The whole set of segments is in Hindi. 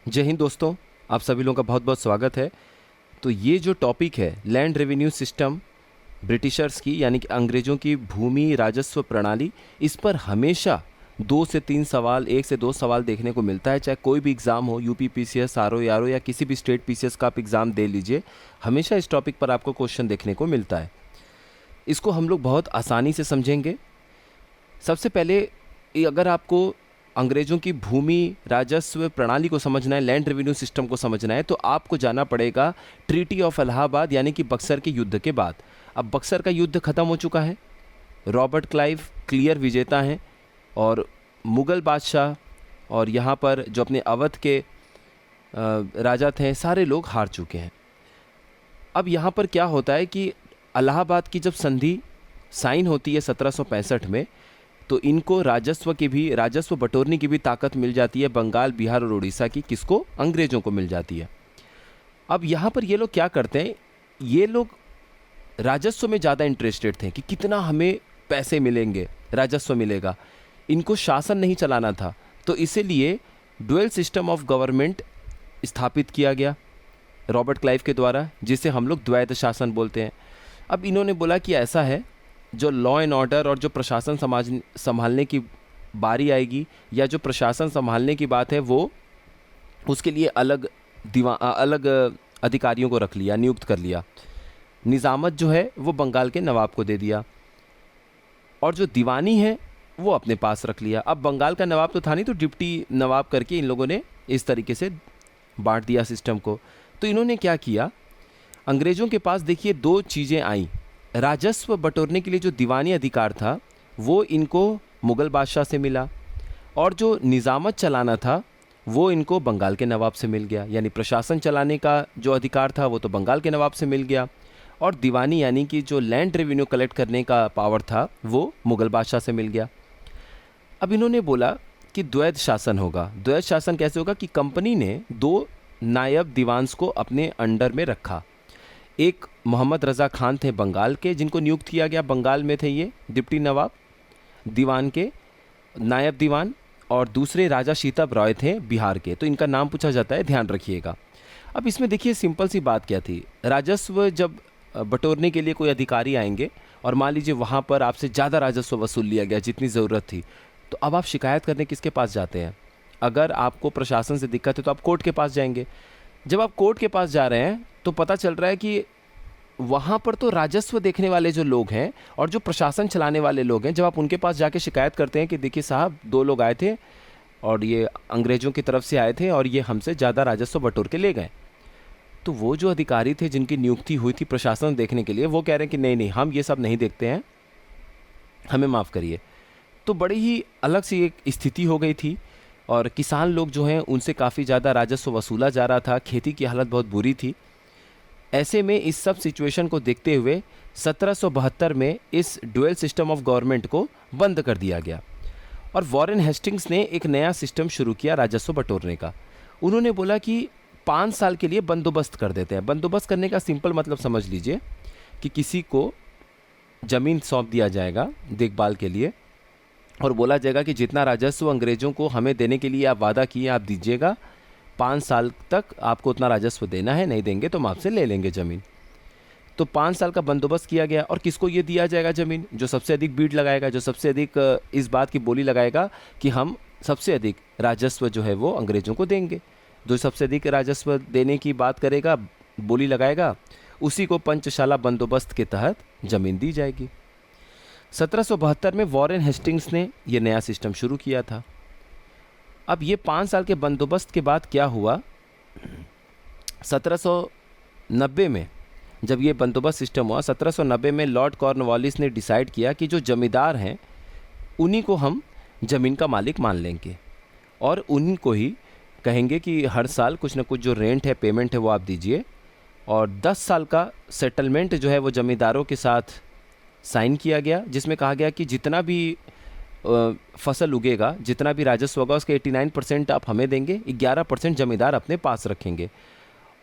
जय हिंद दोस्तों, आप सभी लोगों का बहुत बहुत स्वागत है। तो ये जो टॉपिक है लैंड रेवेन्यू सिस्टम, ब्रिटिशर्स की यानी कि अंग्रेज़ों की भूमि राजस्व प्रणाली, इस पर हमेशा 2 से 3 सवाल, 1 से 2 सवाल देखने को मिलता है। चाहे कोई भी एग्ज़ाम हो, यूपी पीसीएस, आरओ यारो या किसी भी स्टेट पीसीएस का आप एग्ज़ाम दे लीजिए, हमेशा इस टॉपिक पर आपको क्वेश्चन देखने को मिलता है। इसको हम लोग बहुत आसानी से समझेंगे। सबसे पहले अगर आपको अंग्रेज़ों की भूमि राजस्व प्रणाली को समझना है, लैंड रेवेन्यू सिस्टम को समझना है, तो आपको जाना पड़ेगा ट्रीटी ऑफ इलाहाबाद यानी कि बक्सर के युद्ध के बाद। अब बक्सर का युद्ध ख़त्म हो चुका है, रॉबर्ट क्लाइव क्लियर विजेता हैं और मुग़ल बादशाह और यहाँ पर जो अपने अवध के राजा थे, सारे लोग हार चुके हैं। अब यहाँ पर क्या होता है कि इलाहाबाद की जब संधि साइन होती है 1765 में, तो इनको राजस्व बटोरने की भी ताकत मिल जाती है, बंगाल, बिहार और उड़ीसा की। किसको? अंग्रेज़ों को मिल जाती है। अब यहाँ पर ये लोग क्या करते हैं, ये लोग राजस्व में ज़्यादा इंटरेस्टेड थे कि कितना हमें पैसे मिलेंगे, राजस्व मिलेगा। इनको शासन नहीं चलाना था, तो इसीलिए डुअल सिस्टम ऑफ गवर्नमेंट स्थापित किया गया रॉबर्ट क्लाइव के द्वारा, जिसे हम लोग द्वैध शासन बोलते हैं। अब इन्होंने बोला कि ऐसा है, जो लॉ एंड ऑर्डर और जो प्रशासन संभालने की बारी आएगी या जो प्रशासन संभालने की बात है, वो उसके लिए अलग अधिकारियों को रख लिया, नियुक्त कर लिया। निज़ामत जो है वो बंगाल के नवाब को दे दिया और जो दीवानी है वो अपने पास रख लिया। अब बंगाल का नवाब तो था नहीं, तो डिप्टी नवाब करके इन लोगों ने इस तरीके से बांट दिया सिस्टम को। तो इन्होंने क्या किया, अंग्रेज़ों के पास देखिए दो चीज़ें आई। राजस्व बटोरने के लिए जो दीवानी अधिकार था वो इनको मुग़ल बादशाह से मिला, और जो निज़ामत चलाना था वो इनको बंगाल के नवाब से मिल गया। यानी प्रशासन चलाने का जो अधिकार था वो तो बंगाल के नवाब से मिल गया, और दीवानी यानी कि जो लैंड रेवेन्यू कलेक्ट करने का पावर था वो मुग़ल बादशाह से मिल गया। अब इन्होंने बोला कि द्वैध शासन होगा। द्वैध शासन कैसे होगा कि कंपनी ने दो नायब दीवान्स को अपने अंडर में रखा। एक मोहम्मद रज़ा खान थे बंगाल के, जिनको नियुक्त किया गया, बंगाल में थे ये डिप्टी नवाब दीवान के नायब दीवान, और दूसरे राजा शीतब रॉय थे बिहार के। तो इनका नाम पूछा जाता है, ध्यान रखिएगा। अब इसमें देखिए सिंपल सी बात क्या थी, राजस्व जब बटोरने के लिए कोई अधिकारी आएंगे और मान लीजिए वहाँ पर आपसे ज़्यादा राजस्व वसूल लिया गया जितनी ज़रूरत थी, तो अब आप शिकायत करने किसके पास जाते हैं? अगर आपको प्रशासन से दिक्कत है तो आप कोर्ट के पास जाएंगे। जब आप कोर्ट के पास जा रहे हैं तो पता चल रहा है कि वहाँ पर तो राजस्व देखने वाले जो लोग हैं और जो प्रशासन चलाने वाले लोग हैं, जब आप उनके पास जाके शिकायत करते हैं कि देखिए साहब, दो लोग आए थे और ये अंग्रेज़ों की तरफ से आए थे और ये हमसे ज़्यादा राजस्व बटोर के ले गए, तो वो जो अधिकारी थे जिनकी नियुक्ति हुई थी प्रशासन देखने के लिए, वो कह रहे हैं कि नहीं नहीं, हम ये सब नहीं देखते हैं, हमें माफ़ करिए। तो बड़ी ही अलग सी एक स्थिति हो गई थी, और किसान लोग जो हैं उनसे काफ़ी ज़्यादा राजस्व वसूला जा रहा था, खेती की हालत बहुत बुरी थी। ऐसे में इस सब सिचुएशन को देखते हुए 1772 में इस डुअल सिस्टम ऑफ गवर्नमेंट को बंद कर दिया गया, और वॉरेन हेस्टिंग्स ने एक नया सिस्टम शुरू किया राजस्व बटोरने का। उन्होंने बोला कि 5 साल के लिए बंदोबस्त कर देते हैं। बंदोबस्त करने का सिंपल मतलब समझ लीजिए कि किसी को ज़मीन सौंप दिया जाएगा देखभाल के लिए, और बोला जाएगा कि जितना राजस्व अंग्रेज़ों को हमें देने के लिए आप वादा किए आप दीजिएगा, 5 साल तक आपको उतना राजस्व देना है, नहीं देंगे तो हम आपसे ले लेंगे ज़मीन। तो 5 साल का बंदोबस्त किया गया, और किसको ये दिया जाएगा ज़मीन? जो सबसे अधिक बीड लगाएगा, जो सबसे अधिक इस बात की बोली लगाएगा कि हम सबसे अधिक राजस्व जो है वो अंग्रेज़ों को देंगे। जो सबसे अधिक राजस्व देने की बात करेगा, बोली लगाएगा, उसी को पंचशाला बंदोबस्त के तहत ज़मीन दी जाएगी। 1772 में वॉरेन हेस्टिंग्स ने यह नया सिस्टम शुरू किया था। अब ये 5 साल के बंदोबस्त के बाद क्या हुआ, 1790 में जब ये बंदोबस्त सिस्टम हुआ, 1790 में लॉर्ड कॉर्नवालिस ने डिसाइड किया कि जो ज़मींदार हैं उन्हीं को हम ज़मीन का मालिक मान लेंगे, और उन्हीं को ही कहेंगे कि हर साल कुछ ना कुछ जो रेंट है, पेमेंट है, वो आप दीजिए। और 10 साल का सेटलमेंट जो है वो ज़मींदारों के साथ साइन किया गया, जिसमें कहा गया कि जितना भी फसल उगेगा, जितना भी राजस्व होगा, उसके 89% आप हमें देंगे, 11% जमींदार अपने पास रखेंगे।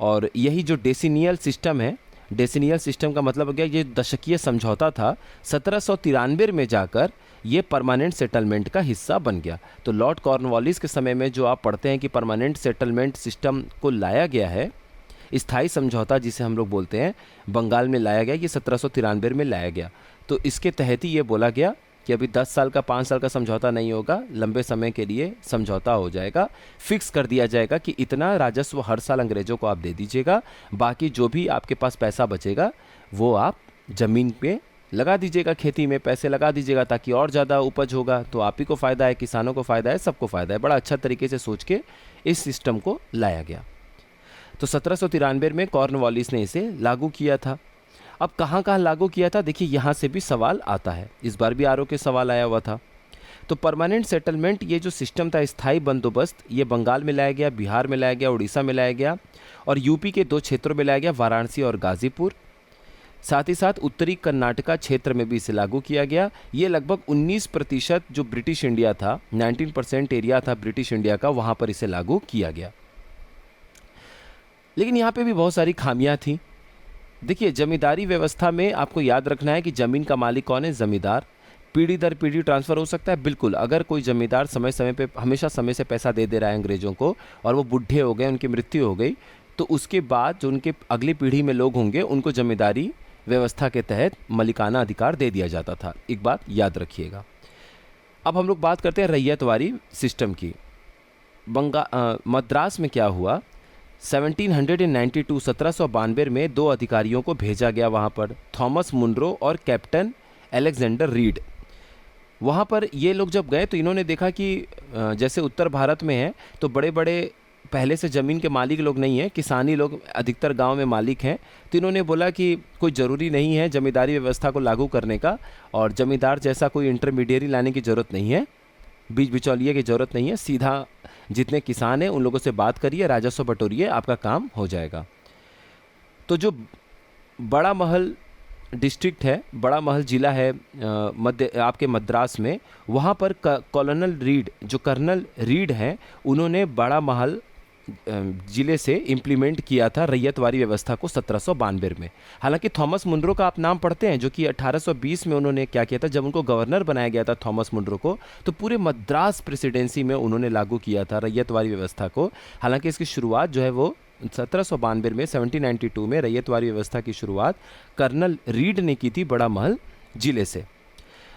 और यही जो डेसिनियल सिस्टम है, डेसिनियल सिस्टम का मतलब हो गया, ये दशकीय समझौता था, 1793 में जाकर ये परमानेंट सेटलमेंट का हिस्सा बन गया। तो लॉर्ड कॉर्नवालिस के समय में जो आप पढ़ते हैं कि परमानेंट सेटलमेंट सिस्टम को लाया गया है, स्थायी समझौता जिसे हम लोग बोलते हैं, बंगाल में लाया गया, ये 1793 में लाया गया। तो इसके तहत ही ये बोला गया कि अभी 10 साल का 5 साल का समझौता नहीं होगा, लंबे समय के लिए समझौता हो जाएगा। फिक्स कर दिया जाएगा कि इतना राजस्व हर साल अंग्रेज़ों को आप दे दीजिएगा, बाकी जो भी आपके पास पैसा बचेगा वो आप ज़मीन पे लगा दीजिएगा, खेती में पैसे लगा दीजिएगा, ताकि और ज़्यादा उपज होगा तो आप ही को फ़ायदा है, किसानों को फ़ायदा है, सबको फ़ायदा है। बड़ा अच्छा तरीके से सोच के इस सिस्टम को लाया गया। तो 1793 में कॉर्नवालिस ने इसे लागू किया था। अब कहाँ कहाँ लागू किया था, देखिए यहाँ से भी सवाल आता है, इस बार भी आरओ के सवाल आया हुआ था। तो परमानेंट सेटलमेंट, ये जो सिस्टम था, स्थायी बंदोबस्त, ये बंगाल में लाया गया, बिहार में लाया गया, उड़ीसा में लाया गया और यूपी के 2 क्षेत्रों में लाया गया, वाराणसी और गाजीपुर। साथ ही साथ उत्तरी कर्नाटका क्षेत्र में भी इसे लागू किया गया। ये लगभग 19% जो ब्रिटिश इंडिया था, 19% एरिया था ब्रिटिश इंडिया का, वहाँ पर इसे लागू किया गया। लेकिन यहाँ पे भी बहुत सारी खामियां थी। देखिए, जमींदारी व्यवस्था में आपको याद रखना है कि ज़मीन का मालिक कौन है, ज़मींदार। पीढ़ी दर पीढ़ी ट्रांसफ़र हो सकता है, बिल्कुल। अगर कोई ज़मींदार समय समय पे हमेशा समय से पैसा दे रहा है अंग्रेज़ों को और वो बूढ़े हो गए, उनकी मृत्यु हो गई, तो उसके बाद जो उनके अगली पीढ़ी में लोग होंगे उनको जमींदारी व्यवस्था के तहत मलिकाना अधिकार दे दिया जाता था। एक बात याद रखिएगा। अब हम लोग बात करते हैं रैयतवारी सिस्टम की। मद्रास में क्या हुआ, 1792 में 2 अधिकारियों को भेजा गया वहाँ पर, थॉमस मुनरो और कैप्टन अलेक्जेंडर रीड। वहाँ पर ये लोग जब गए तो इन्होंने देखा कि जैसे उत्तर भारत में है तो बड़े बड़े पहले से ज़मीन के मालिक लोग नहीं हैं, किसानी लोग अधिकतर गांव में मालिक हैं। तो इन्होंने बोला कि कोई ज़रूरी नहीं है जमींदारी व्यवस्था को लागू करने का, और जमींदार जैसा कोई इंटरमीडिएरी लाने की ज़रूरत नहीं है, बीच बिचौलिए की ज़रूरत नहीं है, सीधा जितने किसान हैं उन लोगों से बात करिए, राजस्व बटोरिए, आपका काम हो जाएगा। तो जो बड़ा महल डिस्ट्रिक्ट है, बड़ा महल ज़िला है आपके मद्रास में, वहाँ पर कर्नल रीड हैं, उन्होंने बड़ा महल ज़िले से इम्प्लीमेंट किया था रैयतवारी व्यवस्था को 1792 में। हालांकि थॉमस मुनरो का आप नाम पढ़ते हैं, जो कि 1820 में उन्होंने क्या किया था, जब उनको गवर्नर बनाया गया था थॉमस मुनरो को, तो पूरे मद्रास प्रेसिडेंसी में उन्होंने लागू किया था रैयतवारी व्यवस्था को। हालांकि इसकी शुरुआत जो है वो 1792 में, 1792 में रैयतवारी व्यवस्था की शुरुआत कर्नल रीड ने की थी बड़ा महल ज़िले से।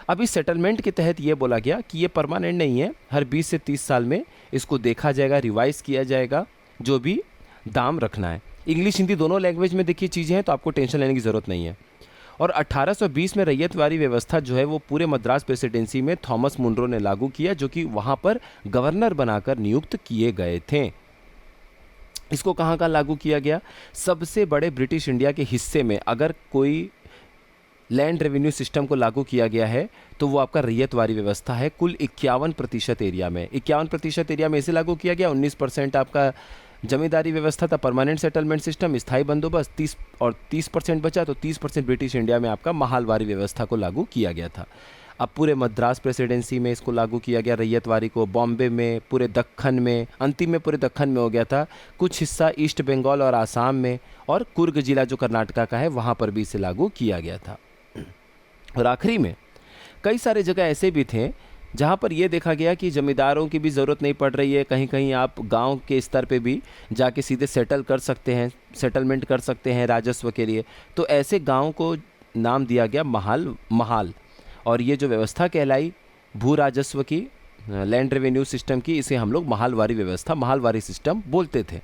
अब इस सेटलमेंट के तहत ये बोला गया कि ये परमानेंट नहीं है, हर 20 से 30 साल में इसको देखा जाएगा, रिवाइज किया जाएगा, जो भी दाम रखना है। इंग्लिश हिंदी दोनों लैंग्वेज में देखिए चीज़ें हैं, तो आपको टेंशन लेने की ज़रूरत नहीं है। और 1820 में रैयतवारी व्यवस्था जो है वो पूरे मद्रास प्रेसिडेंसी में थॉमस मुनरो ने लागू किया, जो कि वहाँ पर गवर्नर बनाकर नियुक्त किए गए थे। इसको कहाँ कहाँ लागू किया गया, सबसे बड़े ब्रिटिश इंडिया के हिस्से में अगर कोई लैंड रेवेन्यू सिस्टम को लागू किया गया है तो वो आपका रैयतवारी व्यवस्था है। कुल 51% एरिया में, 51% एरिया में इसे लागू किया गया। 19% आपका जमींदारी व्यवस्था था, परमानेंट सेटलमेंट सिस्टम, स्थायी बंदोबस्त 30% बचा, तो 30% ब्रिटिश इंडिया में आपका महालवारी व्यवस्था को लागू किया गया था। अब पूरे मद्रास प्रेसिडेंसी में इसको लागू किया गया रैयतवारी को, बॉम्बे में, पूरे दक्खन में, अंतिम में पूरे दक्खन में हो गया था, कुछ हिस्सा ईस्ट बंगाल और आसाम में, और कुर्ग जिला जो कर्नाटका का है वहाँ पर भी इसे लागू किया गया था। और आखिरी में कई सारे जगह ऐसे भी थे जहाँ पर यह देखा गया कि ज़मींदारों की भी ज़रूरत नहीं पड़ रही है, कहीं कहीं आप गांव के स्तर पे भी जाके सीधे सेटल कर सकते हैं, सेटलमेंट कर सकते हैं राजस्व के लिए। तो ऐसे गांव को नाम दिया गया महाल, और ये जो व्यवस्था कहलाई भू राजस्व की, लैंड रेवेन्यू सिस्टम की, इसे हम लोग महालवारी व्यवस्था, महालवारी सिस्टम बोलते थे।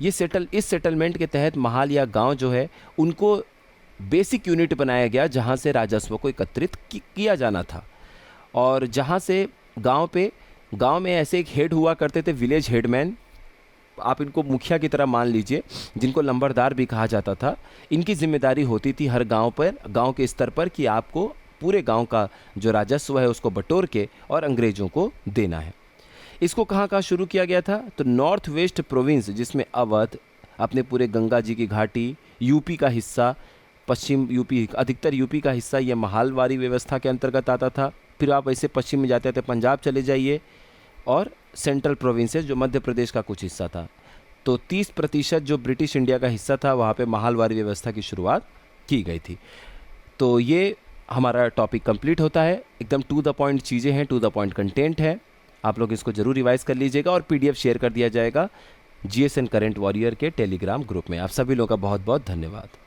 इस सेटलमेंट के तहत महाल या गाँव जो है उनको बेसिक यूनिट बनाया गया जहाँ से राजस्व को एकत्रित किया जाना था, और जहाँ से गांव में ऐसे एक हेड हुआ करते थे, विलेज हेडमैन, आप इनको मुखिया की तरह मान लीजिए, जिनको लंबरदार भी कहा जाता था। इनकी जिम्मेदारी होती थी हर गांव के स्तर पर कि आपको पूरे गांव का जो राजस्व है उसको बटोर के और अंग्रेज़ों को देना है। इसको कहाँ कहाँ शुरू किया गया था, तो नॉर्थ वेस्ट प्रोविंस, जिसमें अवध, अपने पूरे गंगा जी की घाटी, यूपी का हिस्सा, पश्चिम यूपी, अधिकतर यूपी का हिस्सा, ये महालवारी व्यवस्था के अंतर्गत आता था। फिर आप ऐसे पश्चिम में जाते थे, पंजाब चले जाइए, और सेंट्रल प्रोविंसेस जो मध्य प्रदेश का कुछ हिस्सा था। तो 30% जो ब्रिटिश इंडिया का हिस्सा था वहाँ पे महालवारी व्यवस्था की शुरुआत की गई थी। तो ये हमारा टॉपिक कंप्लीट होता है। एकदम टू द पॉइंट चीज़ें हैं, टू द पॉइंट कंटेंट है। आप लोग इसको ज़रूर रिवाइज कर लीजिएगा और PDF शेयर कर दिया जाएगा GSN करंट वॉरियर के टेलीग्राम ग्रुप में। आप सभी लोगों का बहुत बहुत धन्यवाद।